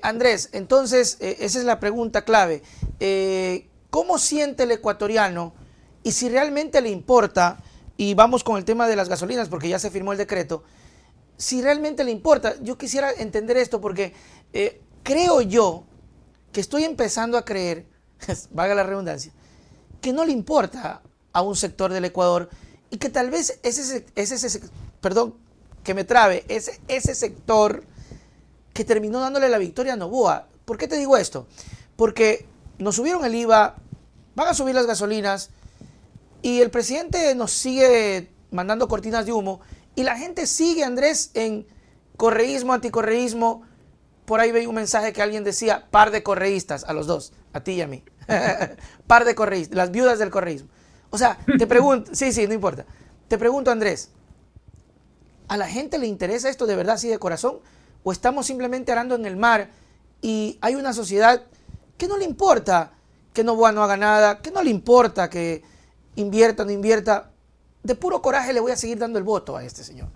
Andrés, entonces, esa es la pregunta clave. ¿Cómo siente el ecuatoriano y si realmente le importa, y vamos con el tema de las gasolinas porque ya se firmó el decreto, si realmente le importa? Yo quisiera entender esto porque creo yo que estoy empezando a creer, valga la redundancia, que no le importa a un sector del Ecuador y que tal vez ese perdón, que me trabe, ese sector que terminó dándole la victoria a Noboa. ¿Por qué te digo esto? Porque nos subieron el IVA, van a subir las gasolinas y el presidente nos sigue mandando cortinas de humo y la gente sigue, Andrés, en correísmo, anticorreísmo. Por ahí veía un mensaje que alguien decía, par de correístas, a los dos, a ti y a mí. Par de correístas, las viudas del correísmo. O sea, te pregunto, sí, no importa. Te pregunto, Andrés, ¿a la gente le interesa esto de verdad, así de corazón? ¿O estamos simplemente arando en el mar y hay una sociedad que no le importa que Noboa no haga nada, que no le importa que invierta o no invierta? De puro coraje le voy a seguir dando el voto a este señor.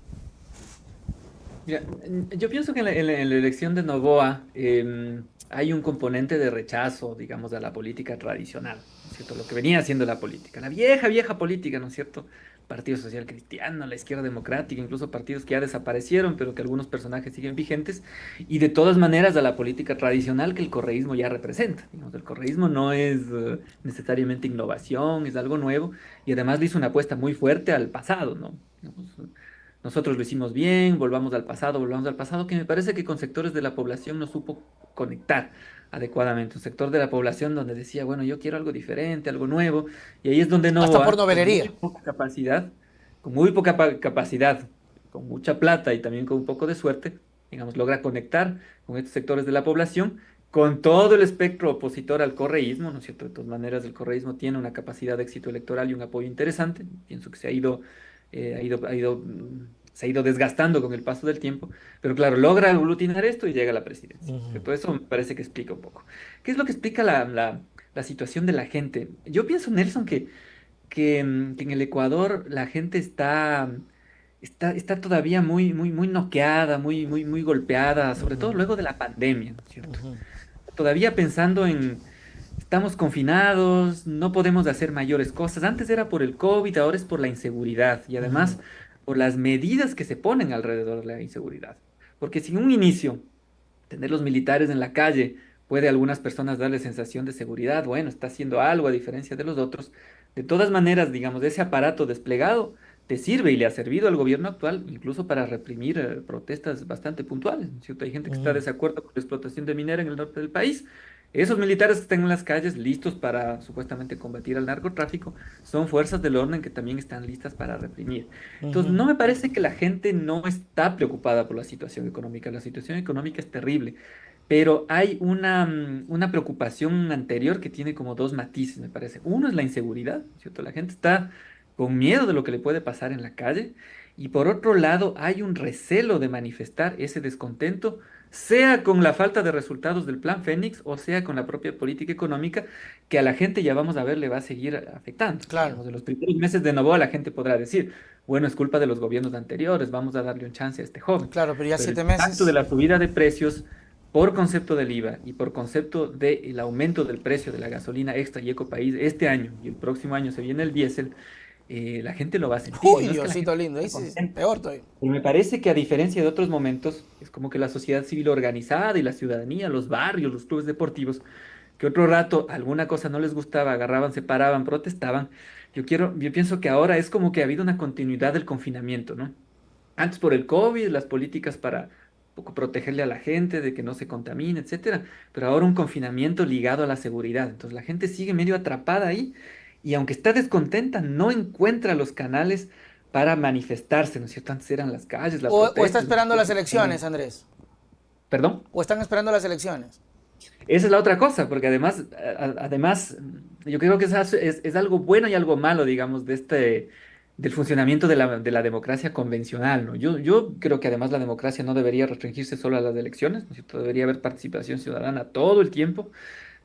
Mira, yo pienso que en la elección de Noboa hay un componente de rechazo, digamos, a la política tradicional, ¿no es cierto? Lo que venía haciendo la política, la vieja, vieja política, ¿no es cierto? Partido Social Cristiano, la Izquierda Democrática, incluso partidos que ya desaparecieron, pero que algunos personajes siguen vigentes, y de todas maneras a la política tradicional que el correísmo ya representa. Digamos, el correísmo no es necesariamente innovación, es algo nuevo, y además le hizo una apuesta muy fuerte al pasado, ¿no? Digamos, nosotros lo hicimos bien, volvamos al pasado, que me parece que con sectores de la población no supo conectar adecuadamente. Un sector de la población donde decía, bueno, yo quiero algo diferente, algo nuevo, y ahí es donde Hasta por Novoa, novelería. con muy poca capacidad, con mucha plata y también con un poco de suerte, digamos, logra conectar con estos sectores de la población, con todo el espectro opositor al correísmo, ¿no es cierto? De todas maneras, el correísmo tiene una capacidad de éxito electoral y un apoyo interesante. Pienso que se ha ido desgastando con el paso del tiempo, pero claro, logra aglutinar esto y llega a la presidencia, ¿cierto? Eso me parece que explica un poco. ¿Qué es lo que explica la situación de la gente? Yo pienso, Nelson, que en el Ecuador la gente está todavía muy noqueada, muy golpeada, sobre todo luego de la pandemia, ¿no es cierto? Todavía pensando en, estamos confinados, no podemos hacer mayores cosas. Antes era por el COVID, ahora es por la inseguridad y además por las medidas que se ponen alrededor de la inseguridad. Porque sin un inicio, tener los militares en la calle puede a algunas personas darle sensación de seguridad, bueno, está haciendo algo a diferencia de los otros. De todas maneras, digamos, ese aparato desplegado te sirve y le ha servido al gobierno actual incluso para reprimir protestas bastante puntuales, ¿no es cierto? Hay gente que está de desacuerdo con la explotación de minera en el norte del país. Esos militares que están en las calles listos para supuestamente combatir al narcotráfico son fuerzas del orden que también están listas para reprimir. Entonces, no me parece que la gente no está preocupada por la situación económica. La situación económica es terrible, pero hay una preocupación anterior que tiene como dos matices, me parece. Uno es la inseguridad, ¿cierto? La gente está con miedo de lo que le puede pasar en la calle. Y por otro lado, hay un recelo de manifestar ese descontento, sea con la falta de resultados del Plan Fénix o sea con la propia política económica, que a la gente ya vamos a ver le va a seguir afectando. Claro, Digamos, en los primeros meses de Novoa la gente podrá decir, bueno, es culpa de los gobiernos anteriores, vamos a darle un chance a este joven. claro, pero ya Pero el 7 meses. impacto de la subida de precios por concepto del IVA y por concepto del aumento del precio de la gasolina extra y ecopaís este año y el próximo año se viene el diésel, la gente lo va a sentir y Uy, no es que la Diosito gente lindo, ahí esté sí es contenta. peor todavía. Pero me parece que a diferencia de otros momentos, es como que la sociedad civil organizada y la ciudadanía, los barrios, los clubes deportivos, que otro rato alguna cosa no les gustaba, agarraban, se paraban, protestaban. Yo pienso que ahora es como que ha habido una continuidad del confinamiento, ¿no? Antes por el COVID, las políticas para un poco protegerle a la gente de que no se contamine, etcétera, pero ahora un confinamiento ligado a la seguridad. Entonces la gente sigue medio atrapada ahí y aunque está descontenta, no encuentra los canales para manifestarse, ¿no es cierto? Antes eran las calles, la O está protesta, esperando las elecciones, Andrés. ¿Perdón? O están esperando las elecciones. Esa es la otra cosa, porque además, yo creo que es algo bueno y algo malo, digamos, del funcionamiento de la democracia convencional, ¿no? Yo creo que además la democracia no debería restringirse solo a las elecciones, ¿no es cierto? Debería haber participación ciudadana todo el tiempo,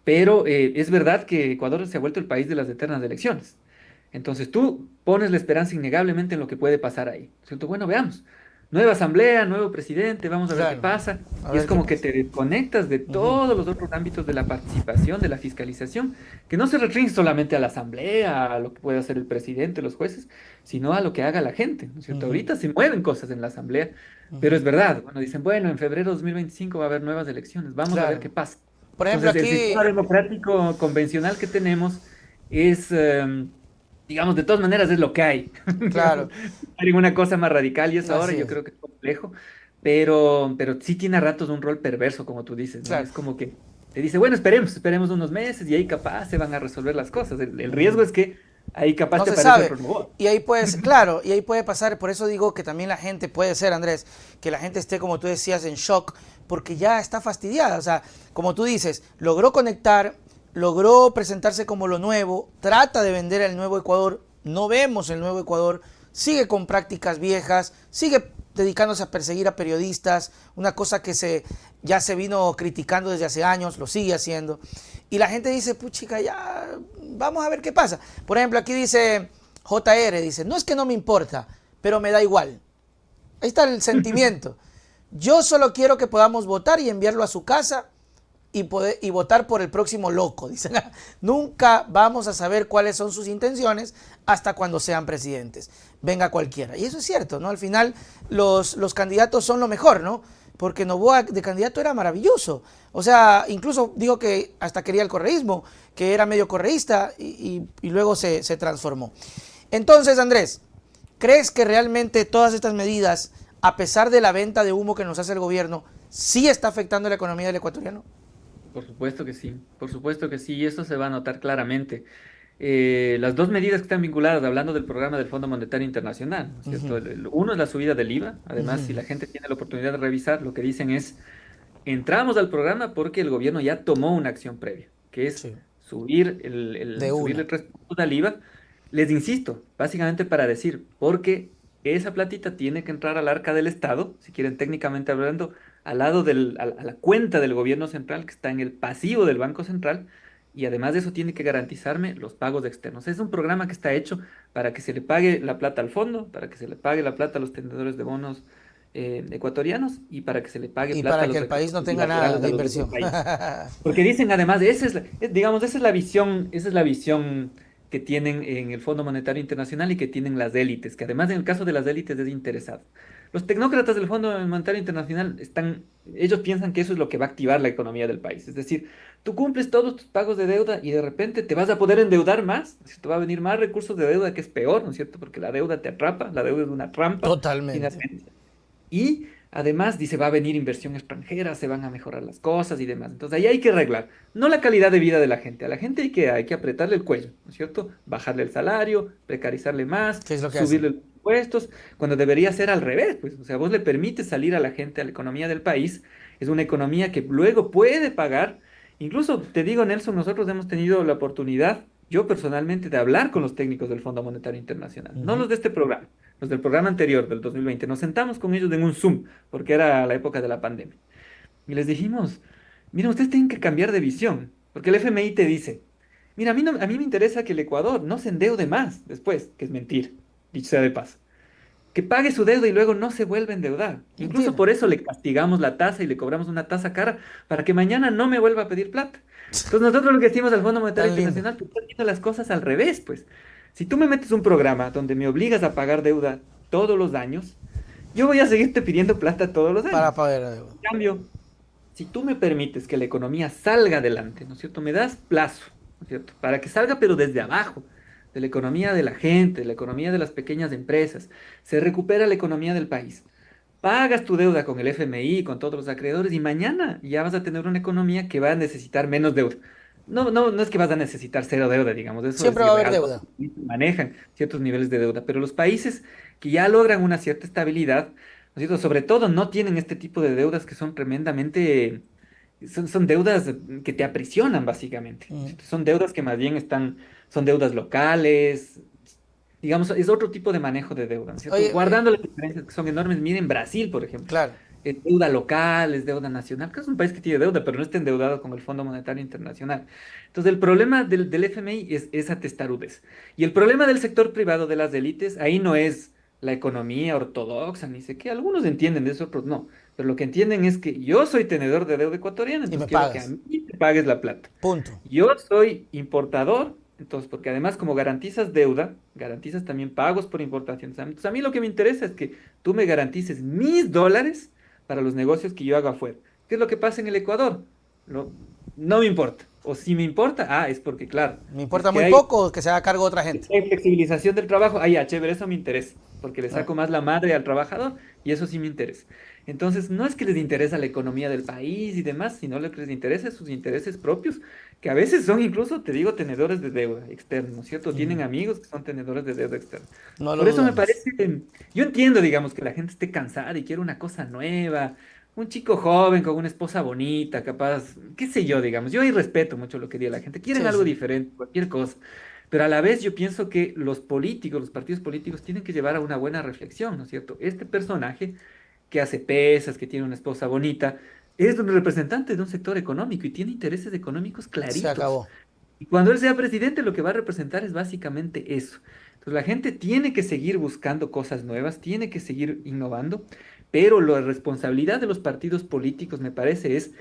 pero es verdad que Ecuador se ha vuelto el país de las eternas elecciones. Entonces tú pones la esperanza innegablemente en lo que puede pasar ahí, ¿cierto? Bueno, veamos. nueva asamblea, nuevo presidente, vamos a ver qué Claro. pasa. A Y es ver qué como que pasa. te desconectas de Ujú, todos los otros ámbitos de la participación, de la fiscalización, que no se restringe solamente a la asamblea, a lo que puede hacer el presidente, los jueces, sino a lo que haga la gente, ¿no es cierto? ujú, Ahorita se mueven cosas en la asamblea, pero ujú. es verdad, bueno, dicen, bueno, en febrero de 2025 va a haber nuevas elecciones, vamos a ver Claro. qué pasa. Por ejemplo, Entonces, el aquí, sistema democrático convencional que tenemos es, digamos, de todas maneras es lo que hay. Digamos, claro, hay una cosa más radical y eso ahora así yo es, creo que es complejo, pero sí tiene a ratos un rol perverso, como tú dices, ¿no? claro. Es como que te dice, bueno, esperemos unos meses y ahí capaz se van a resolver las cosas. El riesgo Ujú. es que ahí capaz No te se aparece sabe. otro robot. Y ahí puedes, claro, y ahí puede pasar, por eso digo que también la gente puede ser, Andrés, que la gente esté, como tú decías, en shock, porque ya está fastidiada. O sea, como tú dices, logró conectar, logró presentarse como lo nuevo, trata de vender el nuevo Ecuador, no vemos el nuevo Ecuador, sigue con prácticas viejas, sigue dedicándose a perseguir a periodistas, una cosa que ya se vino criticando desde hace años, lo sigue haciendo. Y la gente dice, puchica, ya vamos a ver qué pasa. Por ejemplo, aquí dice JR, dice, no es que no me importa, pero me da igual. Ahí está el sentimiento. Yo solo quiero que podamos votar y enviarlo a su casa y votar por el próximo loco. Dicen, nunca vamos a saber cuáles son sus intenciones hasta cuando sean presidentes. Venga cualquiera. Y eso es cierto, ¿no? Al final los candidatos son lo mejor, ¿no? Porque Noboa de candidato era maravilloso. O sea, incluso digo que hasta quería el correísmo, que era medio correísta y luego se transformó. Entonces, Andrés, ¿crees que realmente todas estas medidas, a pesar de la venta de humo que nos hace el gobierno, sí está afectando la economía del ecuatoriano? Por supuesto que sí, y eso se va a notar claramente. Las dos medidas que están vinculadas, hablando del programa del Fondo Monetario Internacional, ¿no es Uh cierto? -huh. Uno es la subida del IVA, Uh además, si -huh. la gente tiene la oportunidad de revisar, lo que dicen es, entramos al programa porque el gobierno ya tomó una acción previa, que es Sí, de subirle una. 3 puntos al IVA. Les insisto, básicamente para decir, porque esa platita tiene que entrar al arca del Estado, si quieren técnicamente hablando, al lado a la cuenta del gobierno central que está en el pasivo del Banco Central, y además de eso tiene que garantizarme los pagos externos. Es un programa que está hecho para que se le pague la plata al fondo, para que se le pague la plata a los tenedores de bonos ecuatorianos y para que se le pague Y plata a para que los el país acreedores no tenga nada bilaterales a de los otros inversión. países. Porque dicen además, digamos, esa es la visión que tienen en el Fondo Monetario Internacional y que tienen las élites, que además en el caso de las élites es interesado. Los tecnócratas del Fondo Monetario Internacional ellos piensan que eso es lo que va a activar la economía del país. Es decir, tú cumples todos tus pagos de deuda y de repente te vas a poder endeudar más, ¿no es cierto? Va a venir más recursos de deuda, que es peor, ¿no es cierto? Porque la deuda te atrapa, la deuda es una trampa, Totalmente. finalmente. Y además dice, va a venir inversión extranjera, se van a mejorar las cosas y demás. Entonces ahí hay que arreglar, no la calidad de vida de la gente, a la gente hay que apretarle el cuello, ¿no es cierto? Bajarle el salario, precarizarle más, ¿Qué es lo que hacen? subirle los impuestos, cuando debería ser al revés, pues, o sea, vos le permites salir a la gente a la economía del país, es una economía que luego puede pagar. Incluso te digo, Nelson, nosotros hemos tenido la oportunidad, yo personalmente, de hablar con los técnicos del Fondo Monetario Internacional, Uh no -huh. los de este programa, los del programa anterior, del 2020. Nos sentamos con ellos en un Zoom, porque era la época de la pandemia. Y les dijimos, miren, ustedes tienen que cambiar de visión, porque el FMI te dice, mira, a mí me interesa que el Ecuador no se endeude más después, que es mentir, dicho sea de paso. Que pague su deuda y luego no se vuelva a endeudar. Incluso Mentira. por eso le castigamos la tasa y le cobramos una tasa cara para que mañana no me vuelva a pedir plata. Entonces nosotros lo que decimos al Fondo Monetario Tan lindo. Internacional, tú estás viendo las cosas al revés, pues. Si tú me metes un programa donde me obligas a pagar deuda todos los años, yo voy a seguirte pidiendo plata todos los Para años. pagar la deuda. En cambio, si tú me permites que la economía salga adelante, ¿no es cierto? Me das plazo, ¿no es cierto? Para que salga, pero desde abajo, de la economía de la gente, de la economía de las pequeñas empresas, se recupera la economía del país. Pagas tu deuda con el FMI, con todos los acreedores, y mañana ya vas a tener una economía que va a necesitar menos deuda. No es que vas a necesitar cero deuda, digamos, eso es Siempre va a haber irreal, deuda. manejan ciertos niveles de deuda, pero los países que ya logran una cierta estabilidad, ¿no es cierto? Sobre todo no tienen este tipo de deudas que son tremendamente, son deudas que te aprisionan básicamente, ¿no es Mm. cierto? Son deudas que más bien son deudas locales, digamos, es otro tipo de manejo de deuda, ¿no es cierto? Oye, Guardando las diferencias que son enormes, miren Brasil, por ejemplo, claro. es deuda local, es deuda nacional, que es un país que tiene deuda, pero no está endeudado con el Fondo Monetario Internacional. Entonces, el problema del FMI es esa testarudez. Y el problema del sector privado de las élites, ahí no es la economía ortodoxa, ni sé qué. Algunos entienden de eso, otros no. Pero lo que entienden es que yo soy tenedor de deuda ecuatoriana, Y me entonces quiero que a pagas. mí me pagues la plata. Punto. Yo soy importador, entonces, porque además como garantizas deuda, garantizas también pagos por importación. Entonces, a mí lo que me interesa es que tú me garantices mis dólares para los negocios que yo haga afuera. ¿Qué es lo que pasa en el Ecuador? No, no me importa. O si me importa, es porque, claro, Me es importa que muy hay poco que se haga cargo otra gente. flexibilización del trabajo. Ya, chévere, eso me interesa, porque le Ah, saco más la madre al trabajador y eso sí me interesa. Entonces, no es que les interesa la economía del país y demás, sino lo que les interesa es sus intereses propios, que a veces son incluso, te digo, tenedores de deuda externa, ¿no es cierto? Tienen amigos que son tenedores de deuda externa. no lo Por eso me dudamos. parece, yo entiendo, digamos, que la gente esté cansada y quiere una cosa nueva, un chico joven con una esposa bonita, capaz, qué sé yo, digamos. Yo ahí respeto mucho lo que dice la gente. Quieren Sí, algo sí. diferente, cualquier cosa. Pero a la vez yo pienso que los políticos, los partidos políticos tienen que llevar a una buena reflexión, ¿no es cierto? Este personaje que hace pesas, que tiene una esposa bonita, es un representante de un sector económico y tiene intereses económicos Se claritos. acabó. Y cuando él sea presidente, lo que va a representar es básicamente eso. Entonces la gente tiene que seguir buscando cosas nuevas, tiene que seguir innovando, pero la responsabilidad de los partidos políticos, me parece, es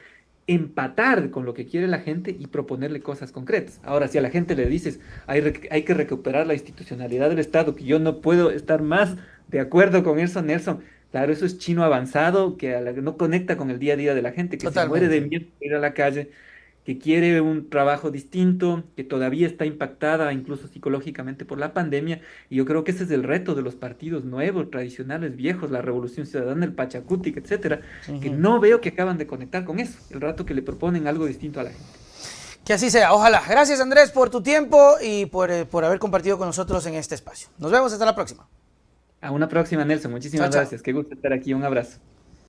empatar con lo que quiere la gente y proponerle cosas concretas. Ahora, si a la gente le dices, hay que recuperar la institucionalidad del Estado, que yo no puedo estar más de acuerdo con eso, Nelson. Claro, eso es chino avanzado, que no conecta con el día a día de la gente, que se muere de Totalmente. miedo de ir a la calle, que quiere un trabajo distinto, que todavía está impactada incluso psicológicamente por la pandemia. Y yo creo que ese es el reto de los partidos nuevos, tradicionales, viejos, la Revolución Ciudadana, el Pachacutic, etcétera, que Ujú. no veo que acaban de conectar con eso, el rato que le proponen algo distinto a la gente. Que así sea, ojalá. Gracias, Andrés, por tu tiempo y por haber compartido con nosotros en este espacio. Nos vemos hasta la próxima. A una próxima, Nelson. Chao, Muchísimas chao. gracias. Qué gusto estar aquí. Un abrazo.